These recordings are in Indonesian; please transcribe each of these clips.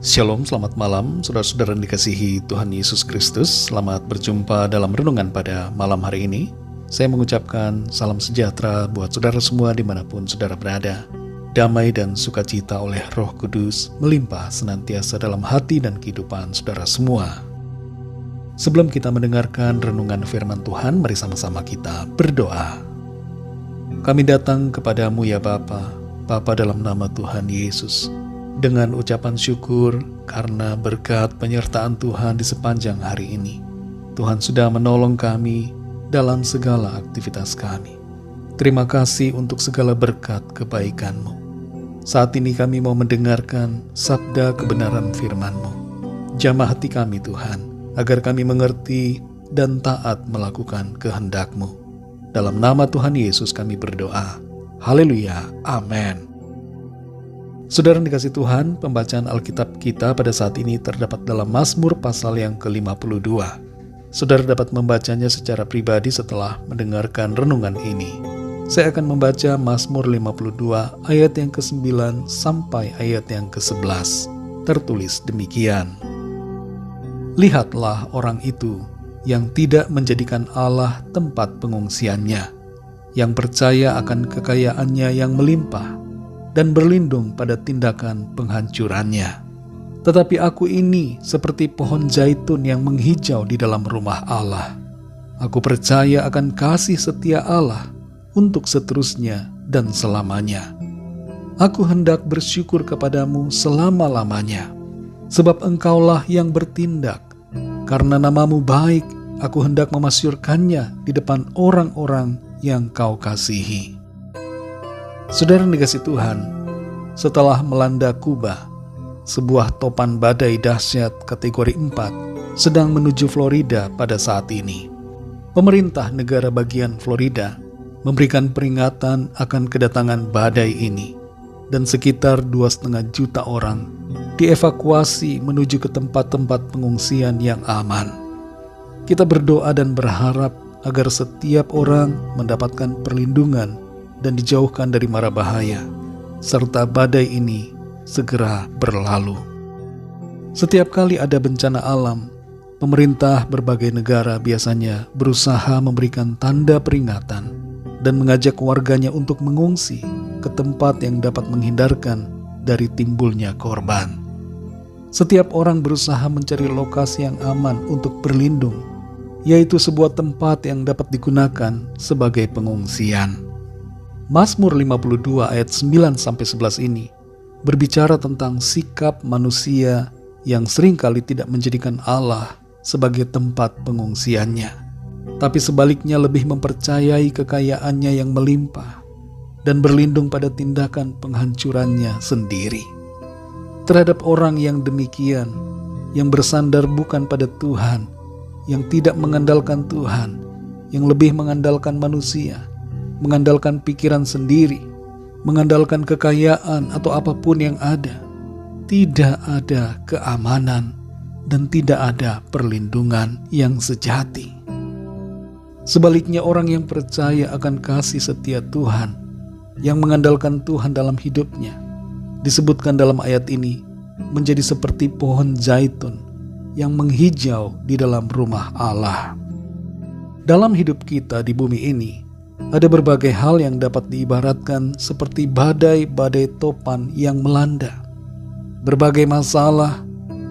Shalom, selamat malam saudara-saudara yang dikasihi Tuhan Yesus Kristus. Selamat berjumpa dalam renungan pada malam hari ini. Saya mengucapkan salam sejahtera buat saudara semua dimanapun saudara berada. Damai dan sukacita oleh Roh Kudus melimpah senantiasa dalam hati dan kehidupan saudara semua. Sebelum kita mendengarkan renungan firman Tuhan, mari sama-sama kita berdoa. Kami datang kepadamu ya Bapa, Bapa dalam nama Tuhan Yesus, dengan ucapan syukur karena berkat penyertaan Tuhan di sepanjang hari ini. Tuhan sudah menolong kami dalam segala aktivitas kami. Terima kasih untuk segala berkat kebaikan-Mu. Saat ini kami mau mendengarkan sabda kebenaran firman-Mu. Jamah hati kami Tuhan, agar kami mengerti dan taat melakukan kehendak-Mu. Dalam nama Tuhan Yesus kami berdoa. Haleluya, amin. Saudara yang dikasih Tuhan, pembacaan Alkitab kita pada saat ini terdapat dalam Mazmur pasal yang ke-52. Saudara dapat membacanya secara pribadi setelah mendengarkan renungan ini. Saya akan membaca Mazmur 52 ayat yang ke-9 sampai ayat yang ke-11. Tertulis demikian. Lihatlah orang itu yang tidak menjadikan Allah tempat pengungsiannya, yang percaya akan kekayaannya yang melimpah, dan berlindung pada tindakan penghancurannya. Tetapi aku ini seperti pohon zaitun yang menghijau di dalam rumah Allah. Aku percaya akan kasih setia Allah untuk seterusnya dan selamanya. Aku hendak bersyukur kepadamu selama-lamanya, sebab engkaulah yang bertindak. Karena namamu baik, aku hendak memasyurkannya di depan orang-orang yang kau kasihi. Saudara yang dikasih Tuhan, setelah melanda Kuba, sebuah topan badai dahsyat kategori 4 sedang menuju Florida pada saat ini. Pemerintah negara bagian Florida memberikan peringatan akan kedatangan badai ini, dan sekitar 2,5 juta orang dievakuasi menuju ke tempat-tempat pengungsian yang aman. Kita berdoa dan berharap agar setiap orang mendapatkan perlindungan dan dijauhkan dari mara bahaya, serta badai ini segera berlalu. Setiap kali ada bencana alam, pemerintah berbagai negara biasanya berusaha memberikan tanda peringatan dan mengajak warganya untuk mengungsi ke tempat yang dapat menghindarkan dari timbulnya korban. Setiap orang berusaha mencari lokasi yang aman untuk berlindung, yaitu sebuah tempat yang dapat digunakan sebagai pengungsian. Mazmur 52 ayat 9-11 ini berbicara tentang sikap manusia yang seringkali tidak menjadikan Allah sebagai tempat pengungsiannya, tapi sebaliknya lebih mempercayai kekayaannya yang melimpah dan berlindung pada tindakan penghancurannya sendiri. Terhadap orang yang demikian, yang bersandar bukan pada Tuhan, yang tidak mengandalkan Tuhan, yang lebih mengandalkan manusia, mengandalkan pikiran sendiri, mengandalkan kekayaan atau apapun yang ada, tidak ada keamanan dan tidak ada perlindungan yang sejati. Sebaliknya, orang yang percaya akan kasih setia Tuhan, yang mengandalkan Tuhan dalam hidupnya, disebutkan dalam ayat ini menjadi seperti pohon zaitun yang menghijau di dalam rumah Allah. Dalam hidup kita di bumi ini, ada berbagai hal yang dapat diibaratkan seperti badai-badai topan yang melanda. Berbagai masalah,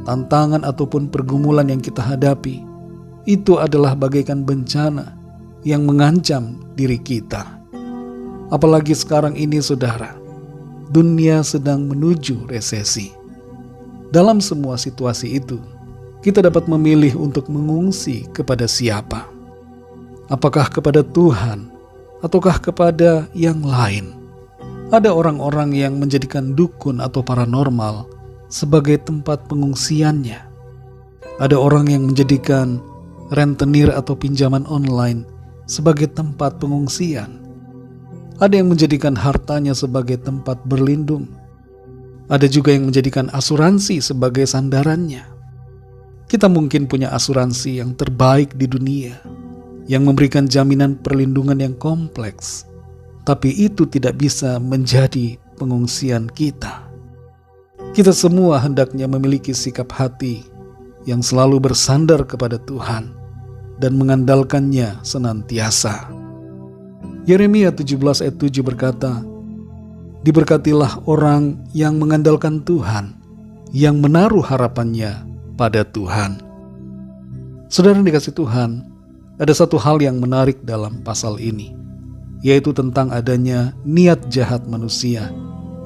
tantangan ataupun pergumulan yang kita hadapi, itu adalah bagaikan bencana yang mengancam diri kita. Apalagi sekarang ini saudara, dunia sedang menuju resesi. Dalam semua situasi itu, kita dapat memilih untuk mengungsi kepada siapa. Apakah kepada Tuhan ataukah kepada yang lain? Ada orang-orang yang menjadikan dukun atau paranormal sebagai tempat pengungsiannya. Ada orang yang menjadikan rentenir atau pinjaman online sebagai tempat pengungsian. Ada yang menjadikan hartanya sebagai tempat berlindung. Ada juga yang menjadikan asuransi sebagai sandarannya. Kita mungkin punya asuransi yang terbaik di dunia, yang memberikan jaminan perlindungan yang kompleks, tapi itu tidak bisa menjadi pengungsian kita. Kita semua hendaknya memiliki sikap hati yang selalu bersandar kepada Tuhan dan mengandalkannya senantiasa. Yeremia 17 ayat 7 berkata, "Diberkatilah orang yang mengandalkan Tuhan, yang menaruh harapannya pada Tuhan." Saudara yang dikasihi Tuhan, ada satu hal yang menarik dalam pasal ini, yaitu tentang adanya niat jahat manusia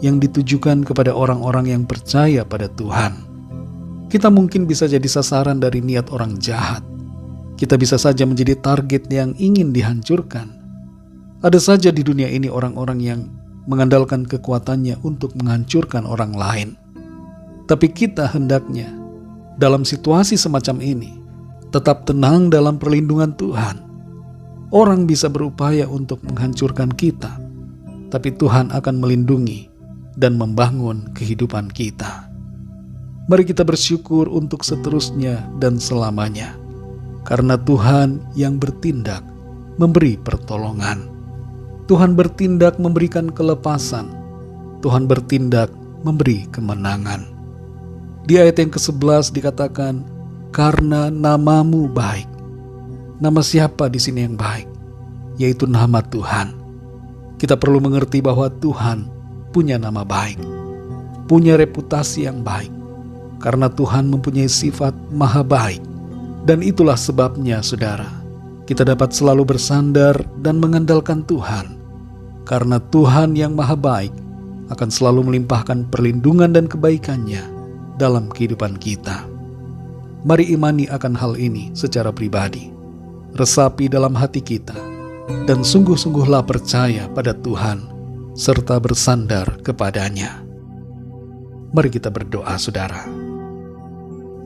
yang ditujukan kepada orang-orang yang percaya pada Tuhan. Kita mungkin bisa jadi sasaran dari niat orang jahat. Kita bisa saja menjadi target yang ingin dihancurkan. Ada saja di dunia ini orang-orang yang mengandalkan kekuatannya untuk menghancurkan orang lain. Tapi kita hendaknya dalam situasi semacam ini tetap tenang dalam perlindungan Tuhan. Orang bisa berupaya untuk menghancurkan kita, tapi Tuhan akan melindungi dan membangun kehidupan kita. Mari kita bersyukur untuk seterusnya dan selamanya, karena Tuhan yang bertindak memberi pertolongan. Tuhan bertindak memberikan kelepasan. Tuhan bertindak memberi kemenangan. Di ayat yang ke-11 dikatakan, "Karena namamu baik." Nama siapa di sini yang baik? Yaitu nama Tuhan. Kita perlu mengerti bahwa Tuhan punya nama baik, punya reputasi yang baik, karena Tuhan mempunyai sifat maha baik. Dan itulah sebabnya, saudara, kita dapat selalu bersandar dan mengandalkan Tuhan, karena Tuhan yang maha baik akan selalu melimpahkan perlindungan dan kebaikannya dalam kehidupan kita. Mari imani akan hal ini secara pribadi, resapi dalam hati kita, dan sungguh-sungguhlah percaya pada Tuhan serta bersandar kepadanya. Mari kita berdoa, saudara.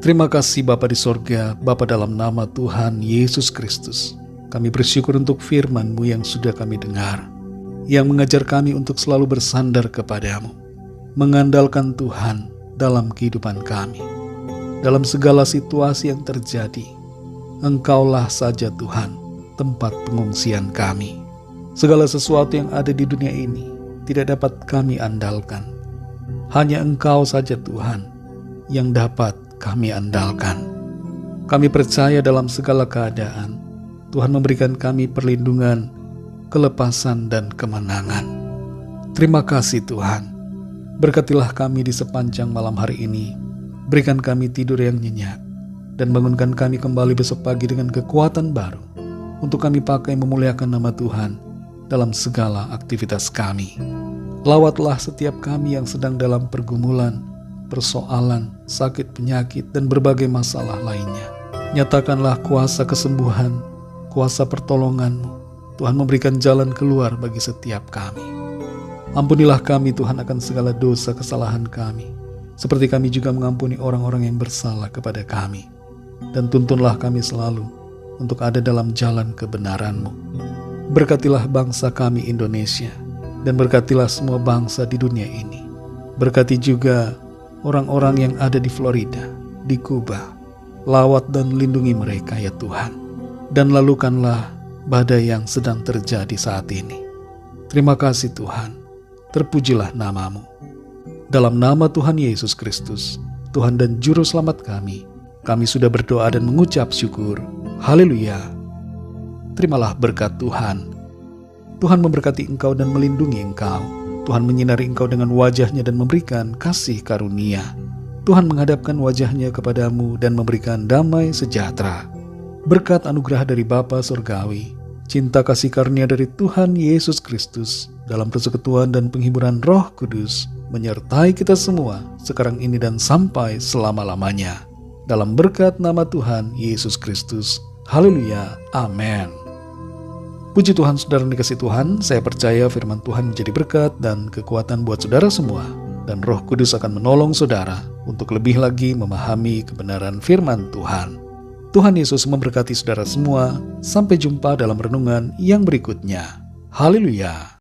Terima kasih Bapa di sorga, Bapa dalam nama Tuhan Yesus Kristus. Kami bersyukur untuk firman-Mu yang sudah kami dengar, yang mengajar kami untuk selalu bersandar kepadamu, mengandalkan Tuhan dalam kehidupan kami. Dalam segala situasi yang terjadi, Engkaulah saja Tuhan, tempat pengungsian kami. Segala sesuatu yang ada di dunia ini tidak dapat kami andalkan. Hanya Engkau saja Tuhan yang dapat kami andalkan. Kami percaya dalam segala keadaan Tuhan memberikan kami perlindungan, kelepasan, dan kemenangan. Terima kasih Tuhan. Berkatilah kami di sepanjang malam hari ini. Berikan kami tidur yang nyenyak, dan bangunkan kami kembali besok pagi dengan kekuatan baru, untuk kami pakai memuliakan nama Tuhan dalam segala aktivitas kami. Lawatlah setiap kami yang sedang dalam pergumulan, persoalan, sakit penyakit, dan berbagai masalah lainnya. Nyatakanlah kuasa kesembuhan, kuasa pertolongan-Mu. Tuhan memberikan jalan keluar bagi setiap kami. Ampunilah kami Tuhan akan segala dosa kesalahan kami, seperti kami juga mengampuni orang-orang yang bersalah kepada kami. Dan tuntunlah kami selalu untuk ada dalam jalan kebenaran-Mu. Berkatilah bangsa kami Indonesia, dan berkatilah semua bangsa di dunia ini. Berkati juga orang-orang yang ada di Florida, di Kuba. Lawat dan lindungi mereka ya Tuhan. Dan lalukanlah badai yang sedang terjadi saat ini. Terima kasih Tuhan. Terpujilah nama-Mu. Dalam nama Tuhan Yesus Kristus, Tuhan dan Juru Selamat kami sudah berdoa dan mengucap syukur. Haleluya. Terimalah berkat Tuhan. Tuhan memberkati engkau dan melindungi engkau. Tuhan menyinari engkau dengan wajah-Nya dan memberikan kasih karunia. Tuhan menghadapkan wajah-Nya kepadamu dan memberikan damai sejahtera. Berkat anugerah dari Bapa Surgawi, cinta kasih karunia dari Tuhan Yesus Kristus, dalam persekutuan dan penghiburan Roh Kudus, menyertai kita semua sekarang ini dan sampai selama-lamanya. Dalam berkat nama Tuhan Yesus Kristus. Haleluya. Amin. Puji Tuhan, saudara yang dikasihi Tuhan, saya percaya firman Tuhan menjadi berkat dan kekuatan buat saudara semua, dan Roh Kudus akan menolong saudara untuk lebih lagi memahami kebenaran firman Tuhan. Tuhan Yesus memberkati saudara semua. Sampai jumpa dalam renungan yang berikutnya. Haleluya.